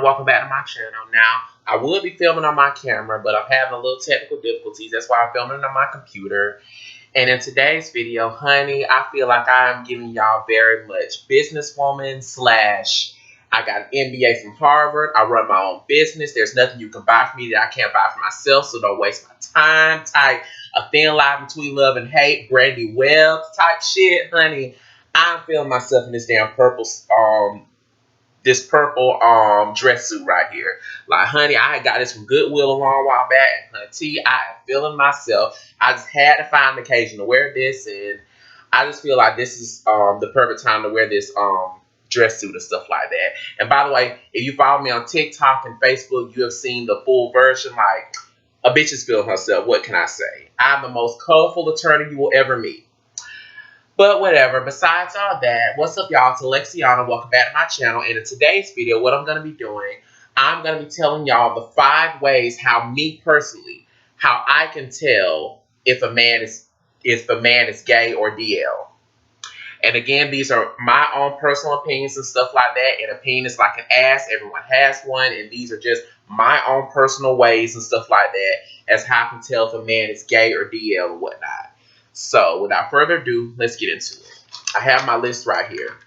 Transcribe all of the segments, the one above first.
welcome back to my channel. Now, I would be filming on my camera, but I'm having a little technical difficulties. That's why I'm filming on my computer. And in today's video, honey, I feel like I'm giving y'all very much businesswoman slash I got an MBA from Harvard. I run my own business. There's nothing you can buy for me that I can't buy for myself, so don't waste my time type a thin line between love and hate, Brandy Webb type shit, honey. I'm feeling myself in this damn purple dress suit right here. Like, honey, I got this from Goodwill a long while back. And honey, I am feeling myself. I just had to find an occasion to wear this, and I just feel like this is the perfect time to wear this dress suit and stuff like that. And by the way, if you follow me on TikTok and Facebook, you have seen the full version. Like, a bitch is feeling herself. What can I say? I'm the most colorful attorney you will ever meet. But whatever, besides all that, what's up, y'all? It's Alexiana. Welcome back to my channel. And in today's video, what I'm going to be doing, I'm going to be telling y'all the 5 ways how me personally, how I can tell if a man is gay or DL. And again, these are my own personal opinions and stuff like that. And opinion is like an ass. Everyone has one. And these are just my own personal ways and stuff like that as how I can tell if a man is gay or DL or whatnot. So, without further ado, let's get into it. I have my list right here.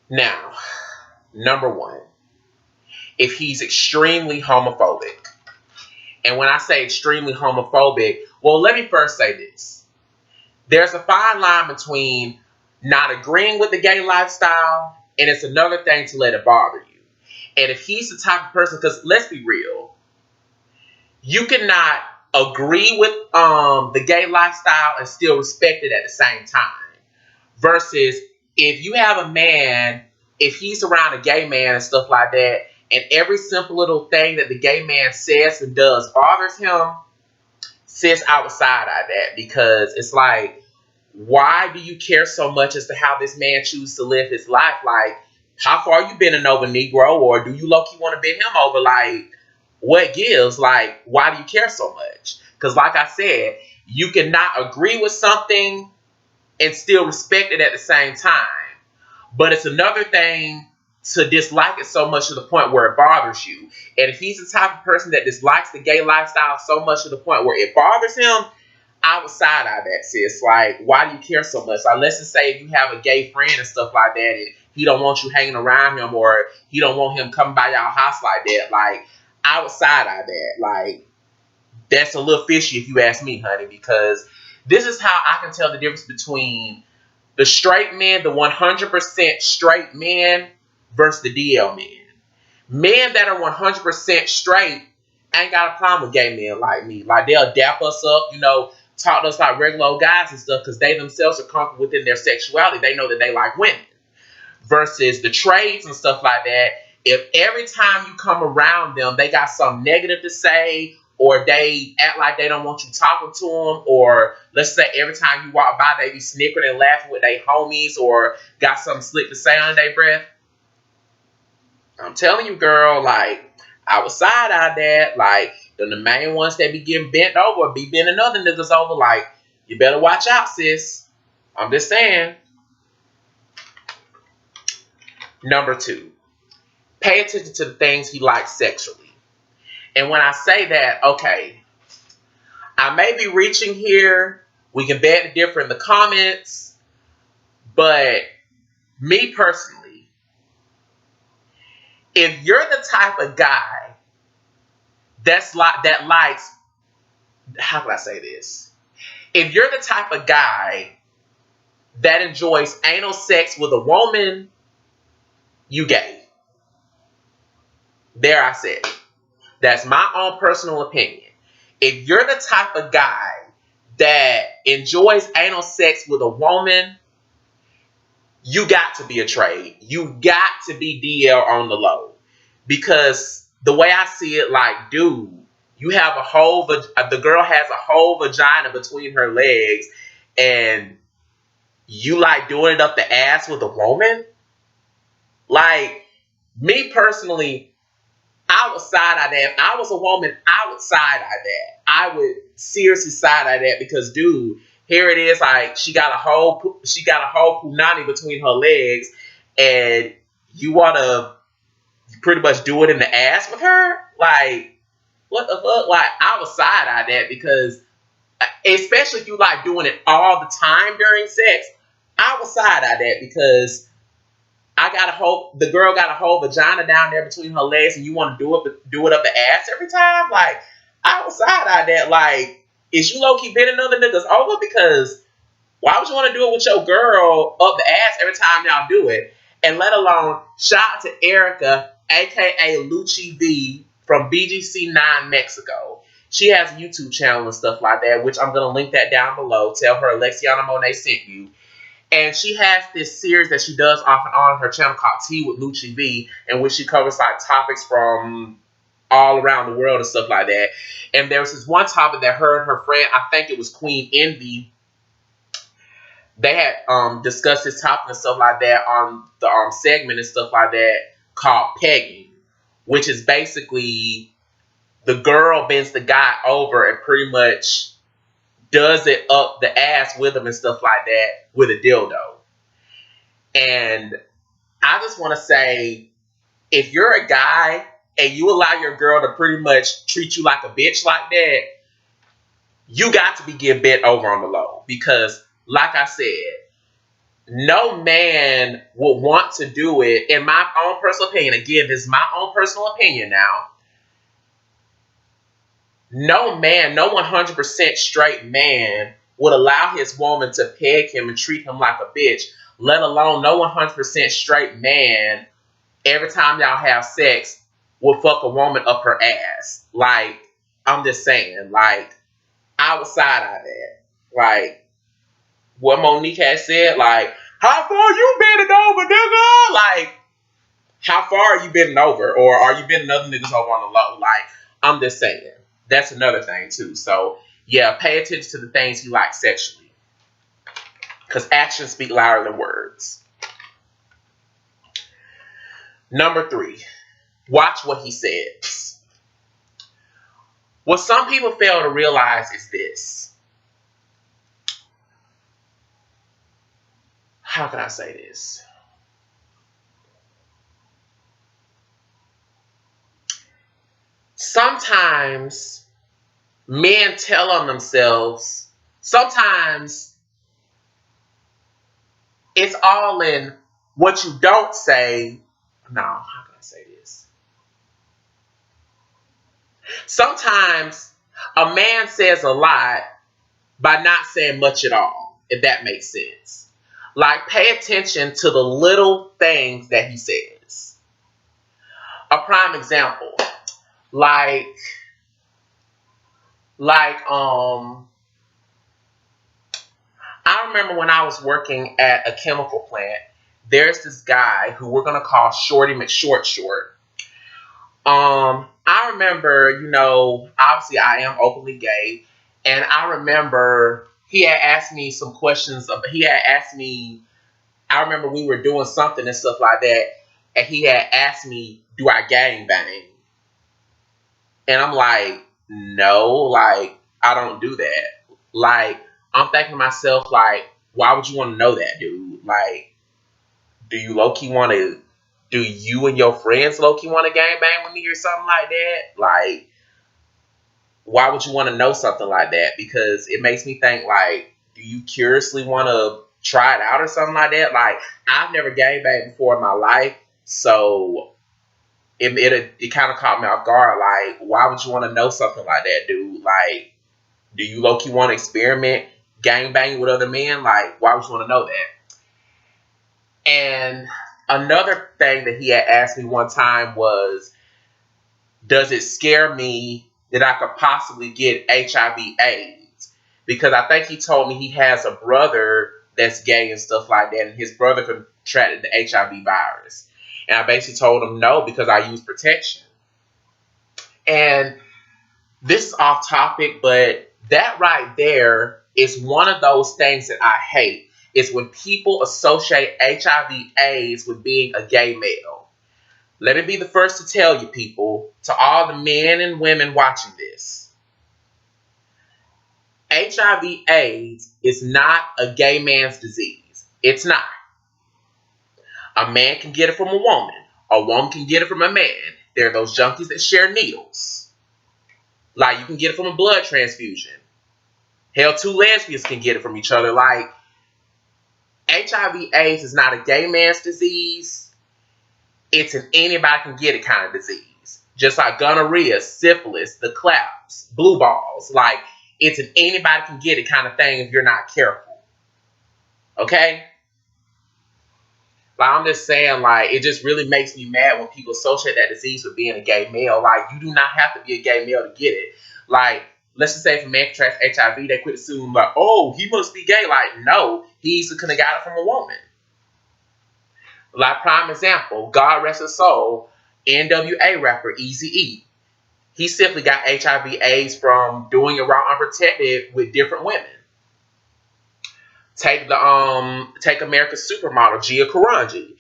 Now, number 1, if he's extremely homophobic. And when I say extremely homophobic, well, let me first say this. There's a fine line between not agreeing with the gay lifestyle, and it's another thing to let it bother you. And if he's the type of person, because let's be real, you cannot agree with the gay lifestyle and still respect it at the same time. Versus if you have a man, if he's around a gay man and stuff like that, and every simple little thing that the gay man says and does bothers him, sis, I would side-eye that, because it's like, why do you care so much as to how this man chooses to live his life? Like, how far you bending over, Negro? Or do you low-key want to bend him over? Like, what gives? Like, why do you care so much? Because like I said, you cannot agree with something and still respect it at the same time. But it's another thing to dislike it so much to the point where it bothers you. And if he's the type of person that dislikes the gay lifestyle so much to the point where it bothers him, I would side-eye that, sis. Like, why do you care so much? Like, let's just say if you have a gay friend and stuff like that, and he don't want you hanging around him, or he don't want him coming by y'all house like that, like, I would side-eye that. Like, that's a little fishy if you ask me, honey, because this is how I can tell the difference between the straight men, the 100% straight men, versus the DL men. Men that are 100% straight ain't got a problem with gay men like me. Like, they'll dap us up, you know, talk to us like regular old guys and stuff, because they themselves are comfortable within their sexuality. They know that they like women. Versus the trades and stuff like that, if every time you come around them, they got something negative to say, or they act like they don't want you talking to them, or let's say every time you walk by, they be snickering and laughing with their homies, or got something slick to say under their breath, I'm telling you, girl, like, I would side-eye that. Like, the main ones that be getting bent over, be bending other niggas over, like, you better watch out, sis. I'm just saying. Number 2, pay attention to the things he likes sexually. And when I say that, okay, I may be reaching here. We can beg to differ in the comments. But me personally, if you're the type of guy that likes, how can I say this? If you're the type of guy that enjoys anal sex with a woman, you gay. There, I said it. That's my own personal opinion. If you're the type of guy that enjoys anal sex with a woman, you got to be a trade. You got to be DL on the low. Because the way I see it, like, dude, you have the girl has a whole vagina between her legs, and you like doing it up the ass with a woman? Like, me personally, I would side-eye that. If I was a woman, I would side-eye that. I would seriously side-eye that, because, dude, here it is, like, she got a whole punani between her legs, and you want to pretty much do it in the ass with her. Like, what the fuck? Like, I was side-eye that because, especially if you like doing it all the time during sex, I was side-eye that because the girl got a whole vagina down there between her legs and you want to do it up the ass every time? Like, I was side-eye that. Like, is you low-key bending other niggas over? Because why would you want to do it with your girl up the ass every time y'all do it? And let alone, shout out to Erica, aka HoneyyBea from BGC9 Mexico. She has a YouTube channel and stuff like that, which I'm going to link that down below. Tell her Alexiana Monet sent you. And she has this series that she does off and on her channel called Tea with HoneyyBea, in which she covers like topics from all around the world and stuff like that. And there was this one topic that her and her friend, I think it was Queen Envy, they had discussed this topic and stuff like that on the segment and stuff like that called pegging, which is basically the girl bends the guy over and pretty much does it up the ass with him and stuff like that with a dildo. And I just want to say, if you're a guy and you allow your girl to pretty much treat you like a bitch like that, you got to be getting bent over on the low. Because, like I said, no man would want to do it, in my own personal opinion. Again, this is my own personal opinion now. No man, no 100% straight man would allow his woman to peg him and treat him like a bitch, let alone no 100% straight man, every time y'all have sex, will fuck a woman up her ass. Like, I'm just saying, like, I was side-eye that. Like, what Monique has said, like, how far you bending over, nigga? Like, how far are you bending over? Or are you bending other niggas over on the low? Like, I'm just saying. That's another thing, too. So, yeah, pay attention to the things you like sexually. Because actions speak louder than words. Number 3, watch what he says. What some people fail to realize is this. How can I say this? Sometimes men tell on themselves, sometimes it's all in what you don't say. No, how can I say this? Sometimes a man says a lot by not saying much at all, if that makes sense. Like, pay attention to the little things that he says. A prime example, like I remember when I was working at a chemical plant, there's this guy who we're gonna call Shorty McShort Short. I remember, obviously I am openly gay, and I remember he had asked me some questions. I remember we were doing something and stuff like that, and he had asked me, do I gangbang? And I'm like, no, like, I don't do that. Like, I'm thinking to myself, like, why would you want to know that, dude? Like, do you and your friends low-key want to gangbang with me or something like that? Like, why would you want to know something like that? Because it makes me think, like, do you curiously want to try it out or something like that? Like, I've never gangbanged before in my life, so it kind of caught me off guard. Like, why would you want to know something like that, dude? Like, do you low-key want to experiment gangbanging with other men? Like, why would you want to know that? And another thing that he had asked me one time was, does it scare me that I could possibly get HIV/AIDS? Because I think he told me he has a brother that's gay and stuff like that, and his brother contracted the HIV virus. And I basically told him no, because I use protection. And this is off topic, but that right there is one of those things that I hate, is when people associate HIV/AIDS with being a gay male. Let me be the first to tell you, people, to all the men and women watching this. HIV/AIDS is not a gay man's disease. It's not. A man can get it from a woman. A woman can get it from a man. There are those junkies that share needles. Like, you can get it from a blood transfusion. Hell, two lesbians can get it from each other. Like, HIV/AIDS is not a gay man's disease. It's an anybody can get it kind of disease. Just like gonorrhea, syphilis, the claps, blue balls. Like, it's an anybody can get it kind of thing if you're not careful. Okay? Like, I'm just saying, like, it just really makes me mad when people associate that disease with being a gay male. Like, you do not have to be a gay male to get it. Like, let's just say if a man contracts HIV, they quit assuming, like, oh, he must be gay. Like, no, he easily could have got it from a woman. Like, prime example, God rest his soul, NWA rapper Eazy-E. He simply got HIV/AIDS from doing it while unprotected with different women. Take America's supermodel, Gia Karanji.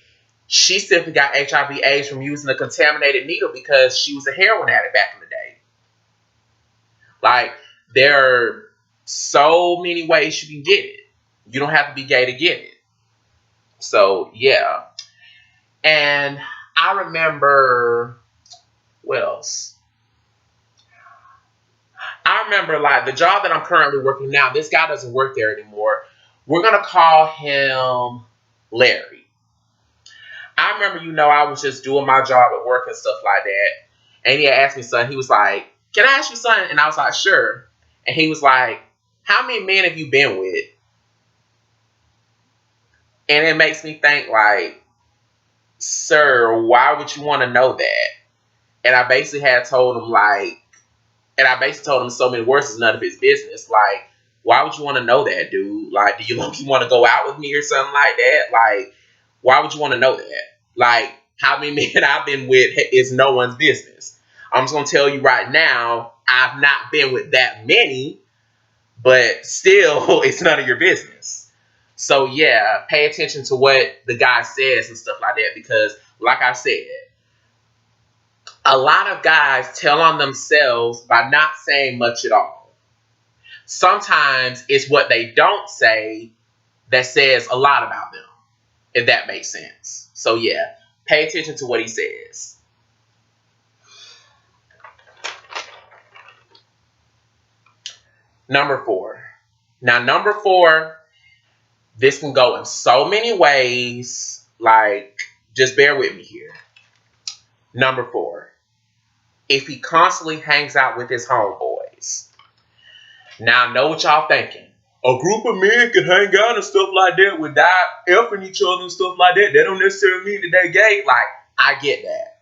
She simply got HIV/AIDS from using a contaminated needle because she was a heroin addict back in the day. Like, there are so many ways you can get it. You don't have to be gay to get it. So, yeah. And I remember, what else? I remember, like, the job that I'm currently working now, this guy doesn't work there anymore. We're going to call him Larry. I remember, I was just doing my job at work and stuff like that. And he had asked me, son, he was like, can I ask you something? And I was like, sure. And he was like, how many men have you been with? And it makes me think, like, sir, why would you want to know that? And I basically told him so many words, it's none of his business. Like, why would you want to know that, dude? Like, do you want to go out with me or something like that? Like, why would you want to know that? Like, how many men I've been with is no one's business. I'm just going to tell you right now, I've not been with that many, but still, it's none of your business. So, yeah, pay attention to what the guy says and stuff like that, because, like I said, a lot of guys tell on themselves by not saying much at all. Sometimes it's what they don't say that says a lot about them, if that makes sense. So, yeah, pay attention to what he says. Number 4. Now, number 4, this can go in so many ways. Like, just bear with me here. Number 4. If he constantly hangs out with his homeboys. Now, I know what y'all thinking. A group of men can hang out and stuff like that without effing each other and stuff like that. That don't necessarily mean that they're gay. Like, I get that.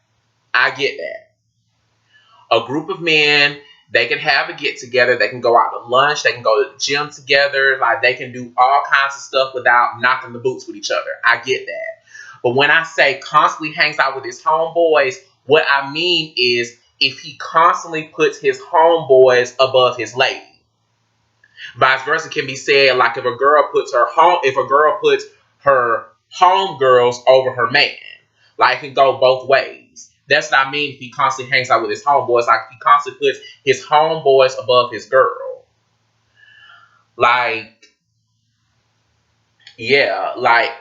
A group of men, they can have a get together. They can go out to lunch. They can go to the gym together. Like, they can do all kinds of stuff without knocking the boots with each other. I get that. But when I say constantly hangs out with his homeboys, what I mean is if he constantly puts his homeboys above his lady. Vice versa can be said, like, if a girl puts her homegirls over her man. Like, it can go both ways. That's what I mean if he constantly hangs out with his homeboys. Like, if he constantly puts his homeboys above his girl. Like, yeah, like,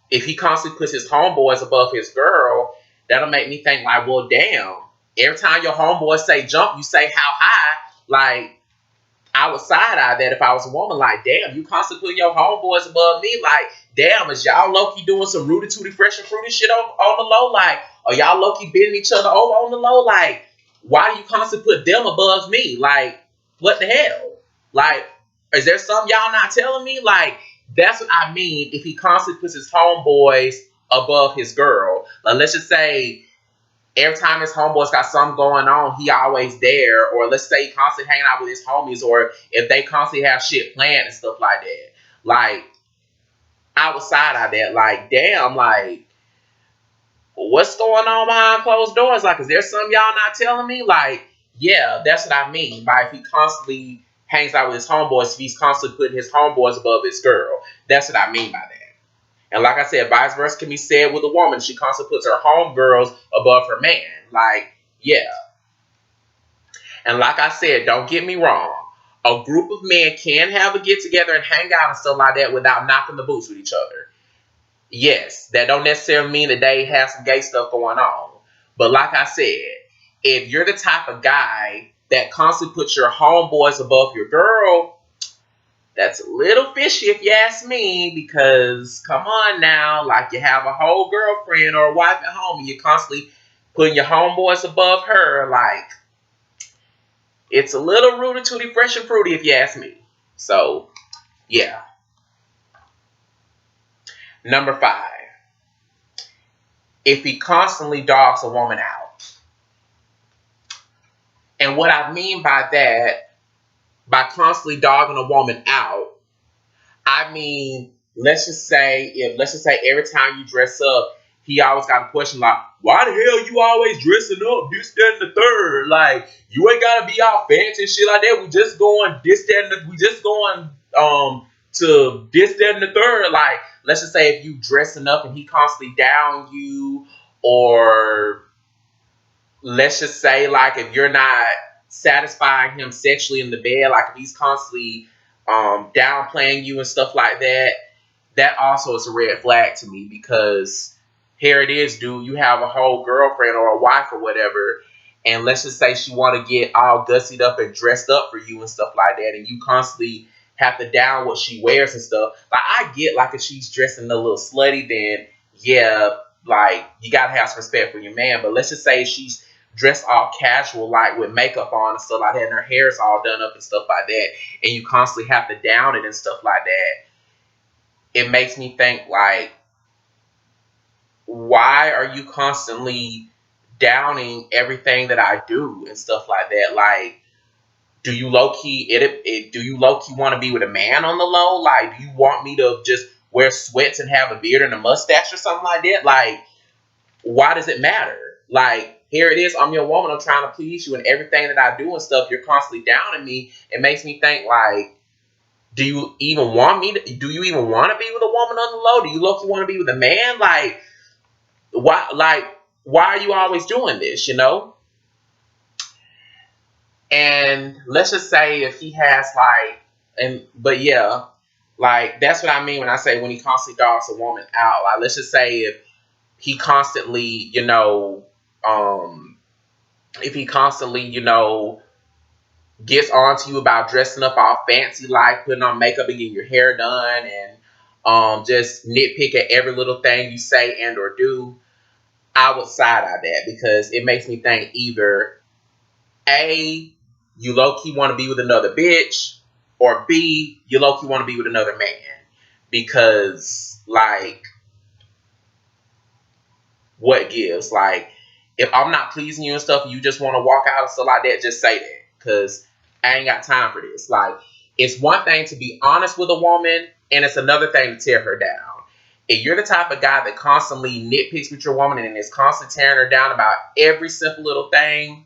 if he constantly puts his homeboys above his girl, that'll make me think, like, well, damn. Every time your homeboys say jump, you say how high. Like, I would side-eye that if I was a woman. Like, damn, you constantly putting your homeboys above me. Like, damn, is y'all low-key doing some rooty tooty fresh and fruity shit on the low? Like, are y'all low-key bending each other over on the low? Like, why do you constantly put them above me? Like, what the hell? Like, is there something y'all not telling me? Like, that's what I mean if he constantly puts his homeboys above his girl. Like, let's just say every time his homeboys got something going on, he always there. Or let's say he constantly hanging out with his homies, or if they constantly have shit planned and stuff like that. Like, I would side-eye that. Like, damn, like, what's going on behind closed doors? Like, is there something y'all not telling me? Like, yeah, that's what I mean by if he constantly hangs out with his homeboys, if he's constantly putting his homeboys above his girl. That's what I mean by that. And like I said, vice versa can be said with a woman. She constantly puts her homegirls above her man. Like, yeah. And like I said, don't get me wrong. A group of men can have a get-together and hang out and stuff like that without knocking the boots with each other. Yes, that don't necessarily mean that they have some gay stuff going on. But like I said, if you're the type of guy that constantly puts your homeboys above your girl, that's a little fishy if you ask me, because come on now, like you have a whole girlfriend or a wife at home and you're constantly putting your homeboys above her, like it's a little rooty tooty fresh and fruity if you ask me. So yeah. Number 5. If he constantly dogs a woman out. And what I mean by that, by constantly dogging a woman out, I mean, let's just say every time you dress up, he always got a question like, why the hell you always dressing up, this, that, and the third? Like, you ain't gotta be all fancy and shit like that. We just going this, that, and we just going to this, that, and the third. Like, let's just say if you dressing up and he constantly down you, or let's just say like if you're not satisfying him sexually in the bed, like if he's constantly downplaying you and stuff like that, that also is a red flag to me, because here it is, dude, you have a whole girlfriend or a wife or whatever, and let's just say she want to get all gussied up and dressed up for you and stuff like that, and you constantly have to down what she wears and stuff. Like, I get, like, if she's dressing a little slutty, then yeah, like, you gotta have some respect for your man. But let's just say she's dressed all casual, like with makeup on and stuff like that, and her hair's all done up and stuff like that, and you constantly have to down it and stuff like that. It makes me think, like, why are you constantly downing everything that I do and stuff like that? Like, do you low key do you low key want to be with a man on the low? Like, do you want me to just wear sweats and have a beard and a mustache or something like that? Like, why does it matter? Like, here it is, I'm your woman, I'm trying to please you, and everything that I do and stuff, you're constantly downing me. It makes me think, like, do you even want do you even want to be with a woman on the low? Do you look you want to be with a man? Why are you always doing this, you know? And let's just say if he has but yeah, like, that's what I mean when I say when he constantly dogs a woman out. Like, let's just say he constantly, you know, if he constantly, you know, gets on to you about dressing up all fancy, like putting on makeup and getting your hair done, and just nitpick at every little thing you say and or do, I would side eye that, because it makes me think either A, you low-key want to be with another bitch, or B, you low-key want to be with another man. Because, like, what gives? Like, if I'm not pleasing you and stuff, and you just want to walk out and stuff like that, just say that. Because I ain't got time for this. Like, it's one thing to be honest with a woman, and it's another thing to tear her down. If you're the type of guy that constantly nitpicks with your woman and is constantly tearing her down about every simple little thing,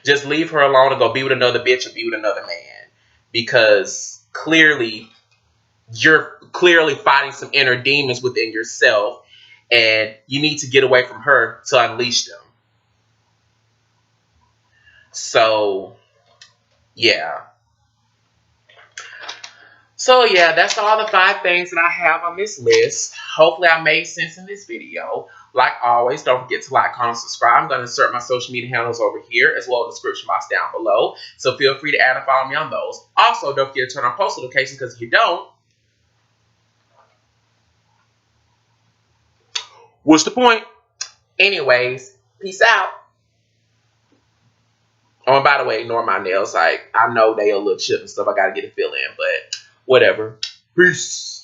just leave her alone and go be with another bitch or be with another man. Because clearly, you're clearly fighting some inner demons within yourself, and you need to get away from her to unleash them. So, yeah. So, yeah, that's all the 5 things that I have on this list. Hopefully, I made sense in this video. Like always, don't forget to like, comment, subscribe. I'm going to insert my social media handles over here, as well as the description box down below. So, feel free to add and follow me on those. Also, don't forget to turn on post notifications, because if you don't, what's the point? Anyways, peace out. Oh, and by the way, ignore my nails. Like, I know they a little chipped and stuff. I got to get a fill in, but whatever. Peace.